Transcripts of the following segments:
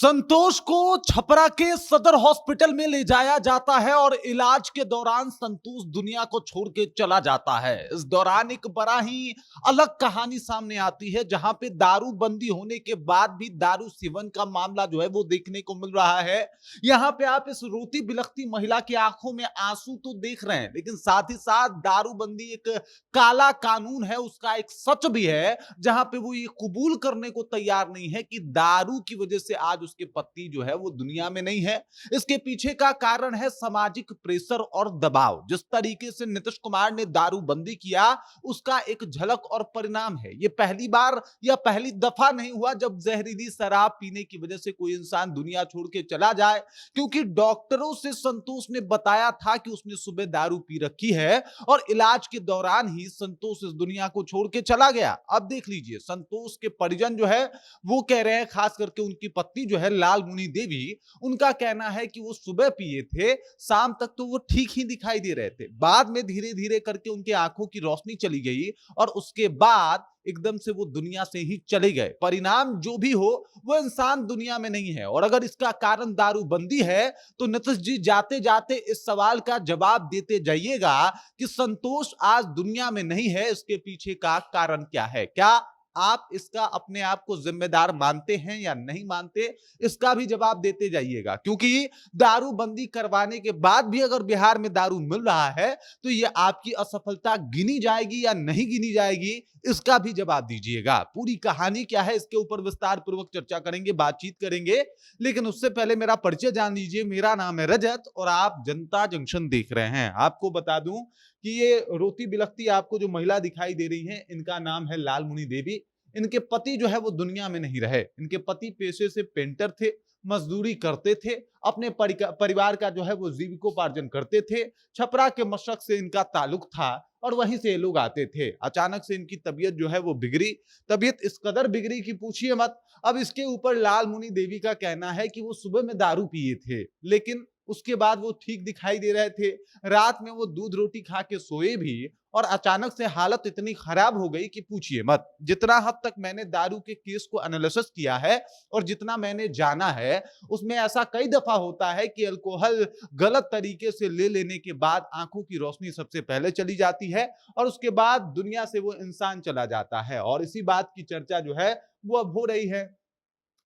संतोष को छपरा के सदर हॉस्पिटल में ले जाया जाता है और इलाज के दौरान संतोष दुनिया को छोड़ के चला जाता है। इस दौरान एक बड़ा ही अलग कहानी सामने आती है, जहां पे दारू बंदी होने के बाद भी दारू सेवन का मामला जो है वो देखने को मिल रहा है। यहां पे आप इस रोती बिलखती महिला की आंखों में आंसू तो देख रहे हैं, लेकिन साथ ही साथ दारू बंदी एक काला कानून है, उसका एक सच भी है, जहां पे वो ये कबूल करने को तैयार नहीं है कि दारू की वजह से आज उसके पति जो है वो दुनिया में नहीं है। इसके पीछे का कारण है सामाजिक प्रेशर और दबाव। जिस तरीके से नीतीश कुमार ने दारूबंदी किया, उसका एक झलक और परिणाम है। ये पहली बार या पहली दफा नहीं हुआ जब जहरीली शराब पीने की वजह से कोई इंसान दुनिया छोड़ के चला जाए, क्योंकि डॉक्टरों से संतोष ने बताया था कि उसने सुबह दारू पी रखी है और इलाज के दौरान ही संतोष इस दुनिया को छोड़ के चला गया। अब देख लीजिए, संतोष के परिजन जो है वो कह रहे हैं, खास करके उनकी पत्नी जो है लालमुनि देवी, उनका कहना है कि वो सुबह पिए थे, शाम तक तो वो ठीक ही दिखाई दे रहे थे। बाद में धीरे धीरे करके उनकी आंखों की रोशनी चली गई और उसके बाद एकदम से वो दुनिया से ही चले गए। परिणाम जो भी हो, वो इंसान दुनिया में नहीं है। और अगर इसका कारण दारूबंदी है, तो नीतीश जी जाते जाते इस सवाल का जवाब देते जाइएगा कि संतोष आज दुनिया में नहीं है, इसके पीछे का कारण क्या है। क्या आप इसका अपने आप को जिम्मेदार मानते हैं या नहीं मानते, इसका भी जवाब देते जाइएगा। क्योंकि दारूबंदी करवाने के बाद भी अगर बिहार में दारू मिल रहा है, तो यह आपकी असफलता गिनी जाएगी या नहीं गिनी जाएगी, इसका भी जवाब दीजिएगा। पूरी कहानी क्या है, इसके ऊपर विस्तार पूर्वक चर्चा करेंगे, बातचीत करेंगे। लेकिन उससे पहले मेरा परिचय जान लीजिए। मेरा नाम है रजत और आप जनता जंक्शन देख रहे हैं। आपको बता दूं कि ये रोती बिलखती आपको जो महिला दिखाई दे रही है, इनका नाम है लालमुनि देवी। इनके पति जो है वो दुनिया में नहीं रहे। इनके पति पेशे से पेंटर थे, मजदूरी करते थे, अपने परिवार का जो है वो जीविकोपार्जन करते थे। छपरा के मशरक से इनका ताल्लुक था और वहीं से ये लोग आते थे। अचानक से इनकी तबीयत जो है वो बिगड़ी। तबीयत इस कदर बिगड़ी कि पूछिए मत। अब इसके ऊपर लालमुनि देवी का कहना है कि वो सुबह में दारू पिए थे, लेकिन उसके बाद वो ठीक दिखाई दे रहे थे। रात में वो दूध रोटी खा के सोए भी और अचानक से हालत इतनी खराब हो गई कि पूछिए मत। जितना हद तक मैंने दारू के केस को एनालिसिस किया है और जितना मैंने जाना है, उसमें ऐसा कई दफा होता है कि अल्कोहल गलत तरीके से ले लेने के बाद आंखों की रोशनी सबसे पहले चली जाती है और उसके बाद दुनिया से वो इंसान चला जाता है। और इसी बात की चर्चा जो है वो अब हो रही है।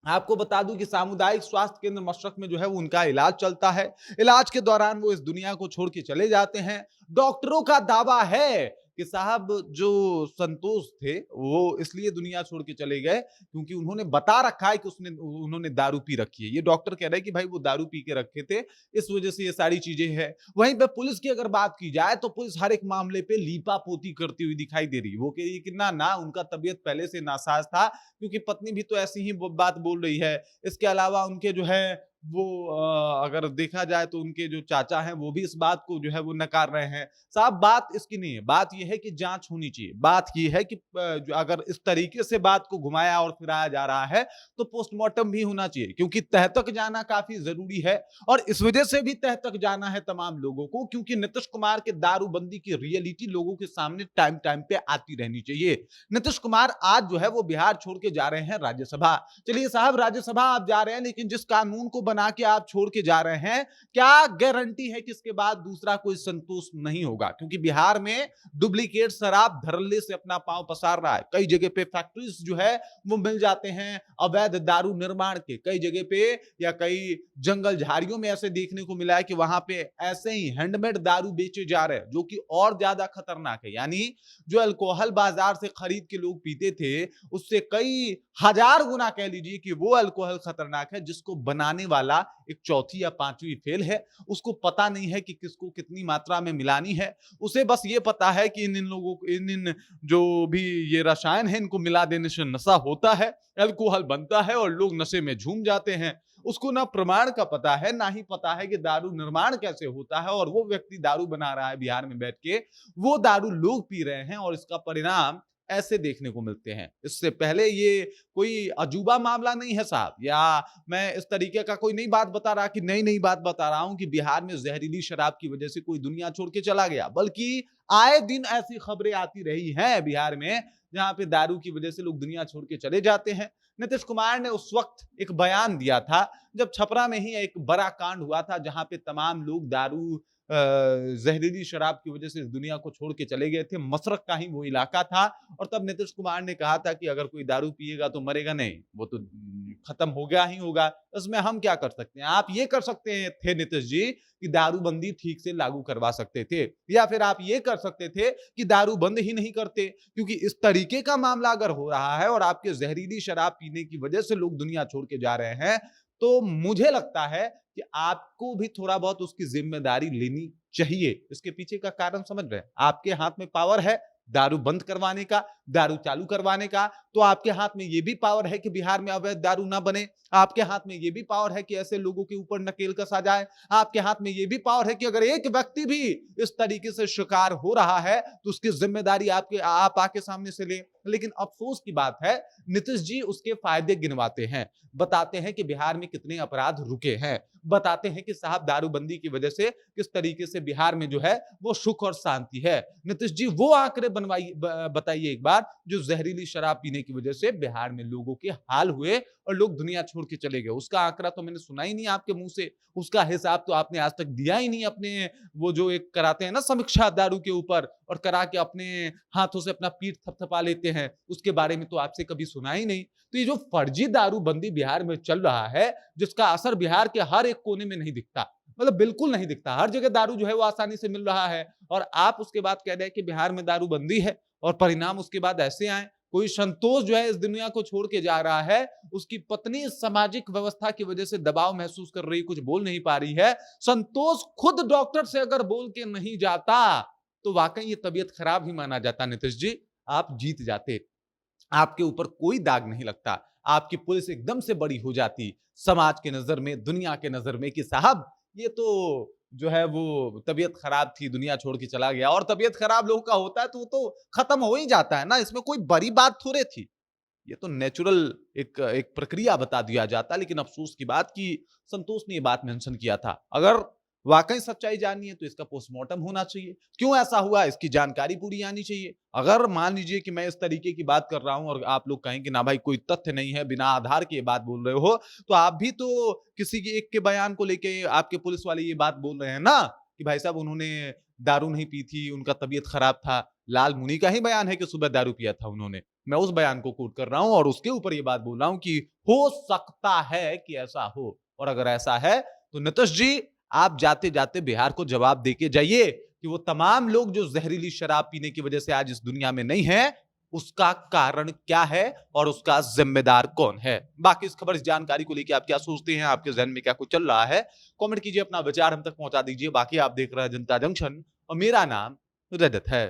आपको बता दूं कि सामुदायिक स्वास्थ्य केंद्र मशरक में जो है वो उनका इलाज चलता है। इलाज के दौरान वो इस दुनिया को छोड़ के चले जाते हैं। डॉक्टरों का दावा है कि साहब जो संतोष थे वो इसलिए दुनिया छोड़ के चले गए क्योंकि उन्होंने बता रखा है कि उन्होंने दारू पी रखी है। ये डॉक्टर कह रहे हैं कि भाई वो दारू पी के रखे थे, इस वजह से ये सारी चीजें हैं। वहीं पे पुलिस की अगर बात की जाए तो पुलिस हर एक मामले पे लीपा पोती करती हुई दिखाई दे रही है। वो कह रही है कि ना ना, उनका तबीयत पहले से नासाज था, क्योंकि पत्नी भी तो ऐसी ही बात बोल रही है। इसके अलावा उनके जो है वो अगर देखा जाए तो उनके जो चाचा हैं वो भी इस बात को जो है वो नकार रहे हैं। साहब बात इसकी नहीं है, बात यह है कि जांच होनी चाहिए। बात यह है कि जो अगर इस तरीके से बात को घुमाया और फिराया जा रहा है तो पोस्टमार्टम भी होना चाहिए, क्योंकि तह तक जाना काफी जरूरी है। और इस वजह से भी तह तक जाना है तमाम लोगों को, क्योंकि नीतीश कुमार के दारूबंदी की रियलिटी लोगों के सामने टाइम टाइम पे आती रहनी चाहिए। नीतीश कुमार आज जो है वो बिहार छोड़ के जा रहे हैं राज्यसभा। चलिए साहब, राज्यसभा आप जा रहे हैं, लेकिन जिस कानून को बना के आप छोड़ के जा रहे हैं, क्या गारंटी है कि इसके बाद दूसरा कोई संतोष नहीं होगा? क्योंकि बिहार में डुप्लीकेट शराब धड़ल्ले से अपना पांव पसार रहा है। कई जगह पे फैक्ट्रीज जो है वो मिल जाते हैं अवैध दारू निर्माण के। कई जगह पे या कई जंगल झाड़ियों में ऐसे देखने को मिला है कि वहां पे ऐसे ही हैंडमेड दारू बेचे जा रहे हैं, जो कि और ज्यादा खतरनाक है। यानी जो अल्कोहल बाजार से खरीद के लोग पीते थे, उससे कई हजार गुना कह लीजिए कि वो अल्कोहल खतरनाक है, जिसको बनाने वाला एक चौथी या पांचवी फेल है। उसको पता नहीं है कि किसको कितनी मात्रा में मिलानी है। उसे बस ये पता है कि इन लोगों को इन जो भी ये रसायन है, इनको मिला देने से नशा होता है, अल्कोहल बनता है और लोग नशे में झूम जाते हैं। उसको ना प्रमाण का पता है, ना ही पता है कि दारू निर्माण कैसे होता है। और वो व्यक्ति दारू बना रहा है बिहार में बैठ के, वो दारू लोग पी रहे हैं और इसका परिणाम ऐसे देखने को मिलते हैं। इससे पहले ये कोई अजूबा मामला नहीं है साहब, या मैं इस तरीके का कोई नई बात बता रहा कि नई नई बात बता रहा हूं कि बिहार में जहरीली शराब की वजह से कोई दुनिया छोड़ के चला गया, बल्कि आए दिन ऐसी खबरें आती रही हैं बिहार में जहां पे दारू की वजह से लोग दुनिया छोड़ के चले जाते हैं। नीतीश कुमार ने उस वक्त एक बयान दिया था जब छपरा में ही एक बड़ा कांड हुआ था जहां पे तमाम लोग दारू जहरीली शराब की वजह से इस दुनिया को छोड़ के चले गए थे। मसरक का ही वो इलाका था और तब नीतीश कुमार ने कहा था कि अगर कोई दारू पिएगा तो मरेगा नहीं, वो तो खत्म हो गया ही होगा। इसमें हम क्या कर सकते हैं? आप ये कर सकते हैं थे नीतीश जी कि दारूबंदी ठीक से लागू करवा सकते थे, या फिर आप ये कर सकते थे कि दारू बंद ही नहीं करते, क्योंकि इस तरीके का मामला अगर हो रहा है और आपके जहरीली शराब पीने की वजह से लोग दुनिया छोड़ के जा रहे हैं, तो मुझे लगता है कि आपको भी थोड़ा बहुत उसकी जिम्मेदारी लेनी चाहिए। इसके पीछे का कारण समझ रहे हैं? आपके हाथ में पावर है दारू बंद करवाने का, दारू चालू करवाने का, तो आपके हाथ में ये भी पावर है कि बिहार में अवैध दारू ना बने। आपके हाथ में ये भी पावर है कि ऐसे लोगों के ऊपर नकेल कसा जाए। आपके हाथ में ये भी पावर है कि अगर एक व्यक्ति भी इस तरीके से शिकार हो रहा है तो उसकी जिम्मेदारी आप आके सामने से ले। लेकिन अफसोस की बात है, नीतीश जी उसके फायदे गिनवाते हैं, बताते हैं कि बिहार में कितने अपराध रुके हैं, बताते हैं कि साहब दारूबंदी की वजह से किस तरीके से बिहार में जो है वो सुख और शांति है। नीतीश जी वो आंकड़े बताइए एक बार जो जहरीली शराब पीने की वजह से बिहार में लोगों के हाल हुए और लोग दुनिया छोड़ के चले गए। उसका आंकड़ा तो मैंने सुना ही नहीं आपके मुंह से, उसका हिसाब तो आपने आज तक दिया ही नहीं। अपने वो जो एक कराते हैं ना समीक्षा दारू के ऊपर और करा के अपने हाथों से अपना पीठ थपथपा लेते हैं, उसके बारे में तो आपसे कभी सुना ही नहीं। तो ये जो फर्जी दारूबंदी बिहार में चल रहा है, जिसका असर बिहार के हर एक कोने में नहीं दिखता, मतलब बिल्कुल नहीं दिखता, हर जगह दारू जो है वो आसानी से मिल रहा है, और आप उसके बाद कह रहे हैं कि बिहार में दारूबंदी है और परिणाम उसके बाद ऐसे आए। कोई संतोष जो है इस दुनिया को छोड़ के जा रहा है, उसकी पत्नी सामाजिक व्यवस्था की वजह से दबाव महसूस कर रही, कुछ बोल नहीं पा रही है। संतोष खुद डॉक्टर से अगर बोल के नहीं जाता तो वाकई ये तबीयत खराब ही माना जाता। नीतीश जी आप जीत जाते, आपके ऊपर कोई दाग नहीं लगता, आपकी पुलिस एकदम से बड़ी हो जाती समाज के नजर में, दुनिया के नजर में कि साहब ये तो जो है वो तबीयत खराब थी, दुनिया छोड़ के चला गया। और तबीयत खराब लोगों का होता है तो वो तो खत्म हो ही जाता है ना, इसमें कोई बड़ी बात थोड़े थी। ये तो नेचुरल एक एक प्रक्रिया बता दिया जाता। लेकिन अफसोस की बात कि संतोष ने ये बात मेंशन किया था। अगर वाकई सच्चाई जाननी है तो इसका पोस्टमार्टम होना चाहिए, क्यों ऐसा हुआ इसकी जानकारी पूरी आनी चाहिए। अगर मान लीजिए कि मैं इस तरीके की बात कर रहा हूं और आप लोग कहें कि ना भाई कोई तथ्य नहीं है, बिना आधार के ये बात बोल रहे हो, तो आप भी तो किसी के एक के बयान को लेके आपके पुलिस वाले ये बात बोल रहे हैं ना कि भाई साहब उन्होंने दारू नहीं पी थी, उनका तबीयत खराब था। लाल मुनि का ही बयान है कि सुबह दारू पिया था उन्होंने। मैं उस बयान को कोट कर रहा हूं और उसके ऊपर ये बात बोल रहा हूं कि हो सकता है कि ऐसा हो, और अगर ऐसा है तो नीतीश जी आप जाते जाते बिहार को जवाब देके जाइए कि वो तमाम लोग जो जहरीली शराब पीने की वजह से आज इस दुनिया में नहीं है, उसका कारण क्या है और उसका जिम्मेदार कौन है। बाकी इस खबर, इस जानकारी को लेकर आप क्या सोचते हैं, आपके जहन में क्या कुछ चल रहा है, कमेंट कीजिए, अपना विचार हम तक पहुंचा दीजिए। बाकी आप देख रहे हैं जनता जंक्शन और मेरा नाम रजत है।